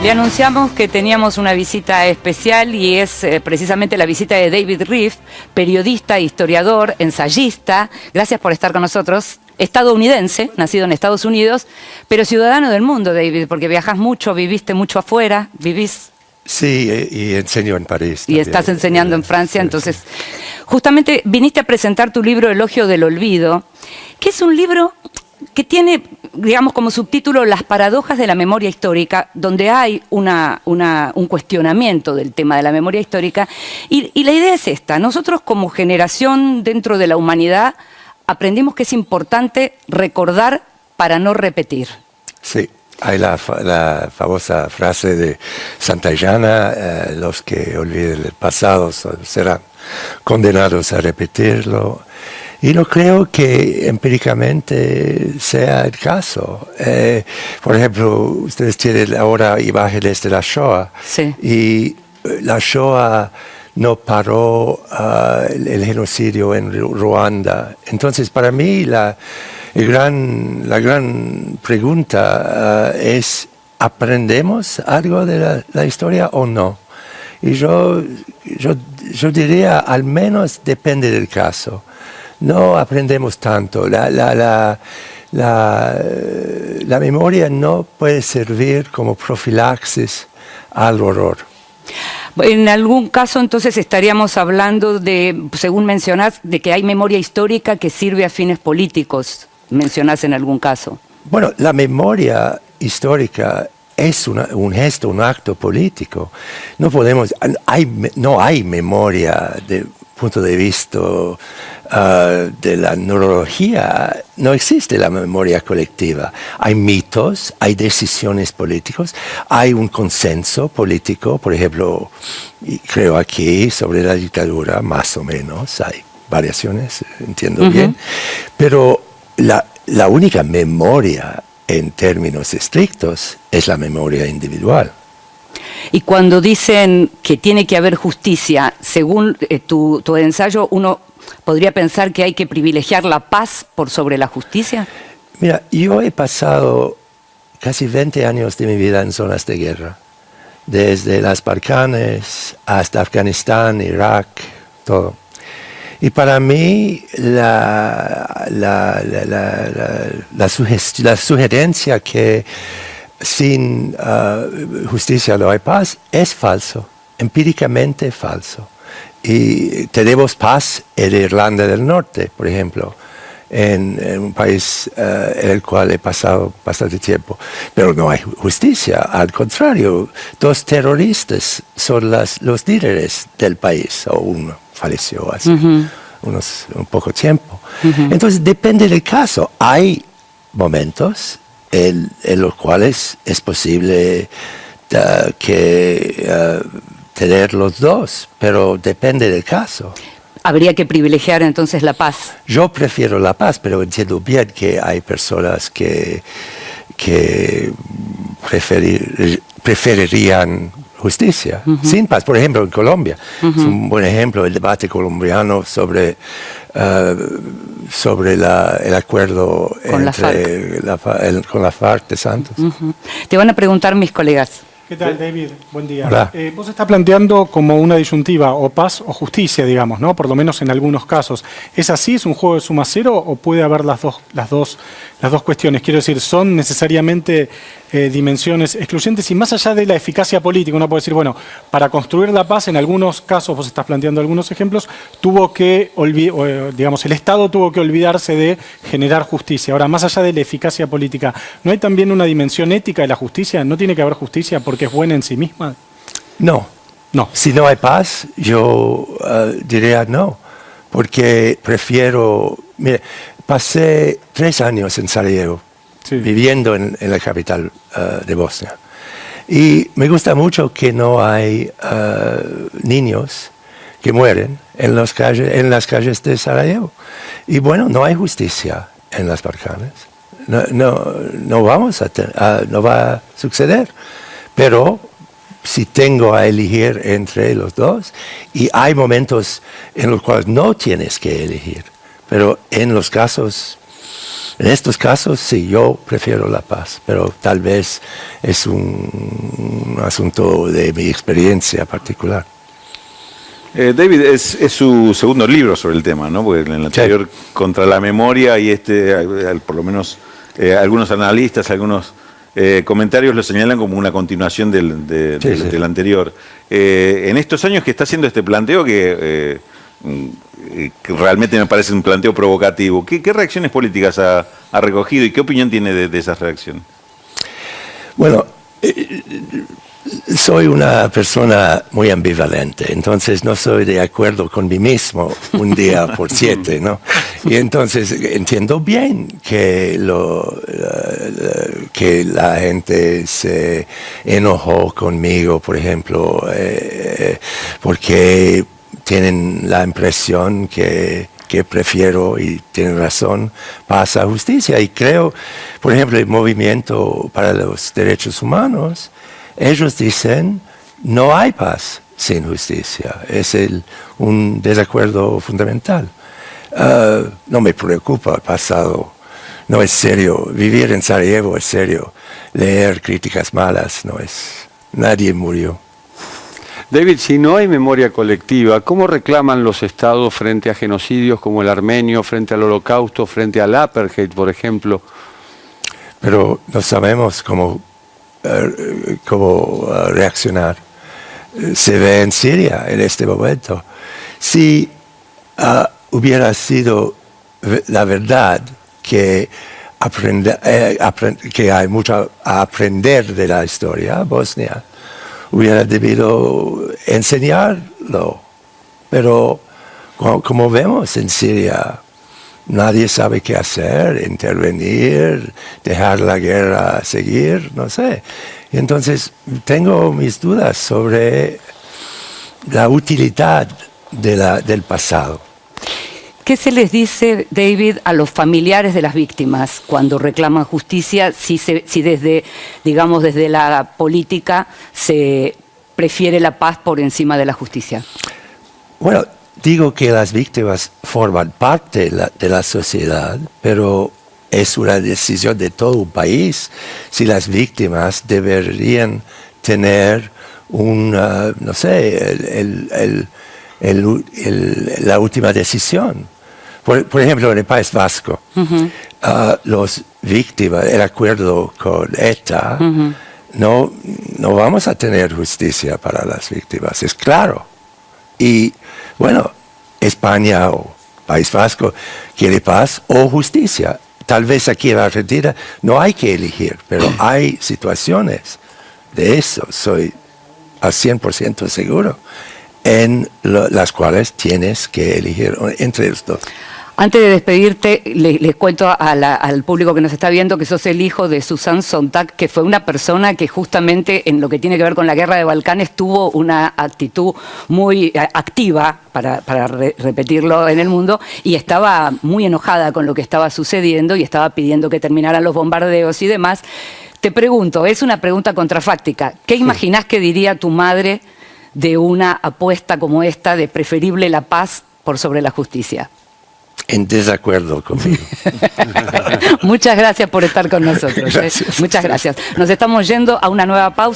Le anunciamos que teníamos una visita especial y es precisamente la visita de David Riffe, periodista, historiador, ensayista. Gracias por estar con nosotros. Estadounidense, nacido en Estados Unidos, pero ciudadano del mundo, David, porque viajas mucho, viviste mucho afuera, vivís... Sí, y enseño en París. Y estás enseñando en Francia, sí, entonces... Sí. Justamente viniste a presentar tu libro Elogio del Olvido, que es un libro que tiene, digamos, como subtítulo Las paradojas de la memoria histórica, donde hay un cuestionamiento del tema de la memoria histórica. Y la idea es esta: nosotros como generación dentro de la humanidad aprendimos que es importante recordar para no repetir. Sí, hay la famosa frase de Santayana, los que olviden el pasado serán condenados a repetirlo. Y no creo que empíricamente sea el caso. Por ejemplo, ustedes tienen ahora imágenes de la Shoah. Sí. Y la Shoah no paró el genocidio en Ruanda. Entonces, para mí, la gran pregunta es, ¿aprendemos algo de la historia o no? Y yo diría, al menos depende del caso. No aprendemos tanto. La memoria no puede servir como profilaxis al horror. En algún caso, entonces, estaríamos hablando de, según mencionás, de que hay memoria histórica que sirve a fines políticos. Mencionás en algún caso. Bueno, la memoria histórica es un gesto, un acto político. No hay memoria de punto de vista de la neurología. No existe la memoria colectiva. Hay mitos, hay decisiones políticas, hay un consenso político, por ejemplo, creo aquí sobre la dictadura, más o menos, hay variaciones, entiendo bien, pero la única memoria en términos estrictos es la memoria individual. Y cuando dicen que tiene que haber justicia, según tu ensayo, uno podría pensar que hay que privilegiar la paz por sobre la justicia. Mira, yo he pasado casi 20 años de mi vida en zonas de guerra, desde las Balcanes hasta Afganistán, Irak, todo. Y para mí la sugerencia que sin justicia no hay paz es falso, empíricamente falso. Y tenemos paz en Irlanda del Norte, por ejemplo, en un país en el cual he pasado bastante tiempo. Pero no hay justicia, al contrario, dos terroristas son los líderes del país, o uno falleció hace un poco tiempo. Entonces depende del caso. Hay momentos en los cuales es posible tener los dos, pero depende del caso. Habría que privilegiar entonces la paz. Yo prefiero la paz, pero entiendo bien que hay personas que preferirían justicia sin paz. Por ejemplo, en Colombia es un buen ejemplo el debate colombiano sobre el acuerdo con la FARC de Santos. Te van a preguntar mis colegas. ¿Qué tal, David? Buen día. Hola. Vos estás planteando como una disyuntiva, o paz o justicia, digamos, ¿no? Por lo menos en algunos casos. ¿Es así? ¿Es un juego de suma cero o puede haber las dos cuestiones? Quiero decir, ¿son necesariamente dimensiones excluyentes? Y más allá de la eficacia política, uno puede decir, bueno, para construir la paz, en algunos casos, vos estás planteando algunos ejemplos, el Estado tuvo que olvidarse de generar justicia. Ahora, más allá de la eficacia política, ¿no hay también una dimensión ética de la justicia? ¿No tiene que haber justicia porque es buena en sí misma? No. Si no hay paz, yo diría no, porque prefiero... Mire, pasé 3 años en Sarajevo, viviendo en la capital de Bosnia. Y me gusta mucho que no hay niños que mueren en las calles de Sarajevo. Y bueno, no hay justicia en las Balcanes. No va a suceder. Pero si tengo a elegir entre los dos, y hay momentos en los cuales no tienes que elegir, pero en los casos En estos casos, sí, yo prefiero la paz, pero tal vez es un asunto de mi experiencia particular. David, es su segundo libro sobre el tema, ¿no? Porque en el anterior, sí, Contra la memoria, y por lo menos algunos analistas, algunos comentarios lo señalan como una continuación del anterior. En estos años que está haciendo este planteo que realmente me parece un planteo provocativo, ¿qué reacciones políticas ha recogido y qué opinión tiene de esas reacciones? Bueno, soy una persona muy ambivalente, entonces no soy de acuerdo con mí mismo un día por 7, ¿no? Y entonces entiendo bien que la gente se enojó conmigo, por ejemplo, porque tienen la impresión que prefiero, y tienen razón, paz a justicia. Y creo, por ejemplo, el Movimiento para los Derechos Humanos, ellos dicen, no hay paz sin justicia. Es un desacuerdo fundamental. No me preocupa el pasado. No es serio. Vivir en Sarajevo es serio. Leer críticas malas no es. Nadie murió. David, si no hay memoria colectiva, ¿cómo reclaman los estados frente a genocidios como el armenio, frente al holocausto, frente al apartheid, por ejemplo? Pero no sabemos cómo reaccionar. Se ve en Siria en este momento. Si hubiera sido la verdad que hay mucho a aprender de la historia, Bosnia hubiera debido enseñarlo. Pero como vemos en Siria, nadie sabe qué hacer, intervenir, dejar la guerra seguir, no sé. Entonces tengo mis dudas sobre la utilidad del pasado. ¿Qué se les dice, David, a los familiares de las víctimas cuando reclaman justicia, si desde, digamos, desde la política se prefiere la paz por encima de la justicia? Bueno, digo que las víctimas forman parte de la sociedad, pero es una decisión de todo un país si las víctimas deberían tener no sé, la última decisión. Por ejemplo, en el País Vasco, los víctimas, el acuerdo con ETA, no vamos a tener justicia para las víctimas, es claro. Y bueno, España o País Vasco quiere paz o justicia. Tal vez aquí en Argentina no hay que elegir, pero hay situaciones de eso, soy al 100% seguro, en las cuales tienes que elegir entre los dos. Antes de despedirte, les cuento al público que nos está viendo que sos el hijo de Susan Sontag, que fue una persona que justamente en lo que tiene que ver con la guerra de Balcanes tuvo una actitud muy activa, para repetirlo en el mundo, y estaba muy enojada con lo que estaba sucediendo y estaba pidiendo que terminaran los bombardeos y demás. Te pregunto, es una pregunta contrafáctica, ¿qué imaginás que diría tu madre de una apuesta como esta de preferible la paz por sobre la justicia? En desacuerdo conmigo. Muchas gracias por estar con nosotros. Gracias. Muchas gracias. Nos estamos yendo a una nueva pausa.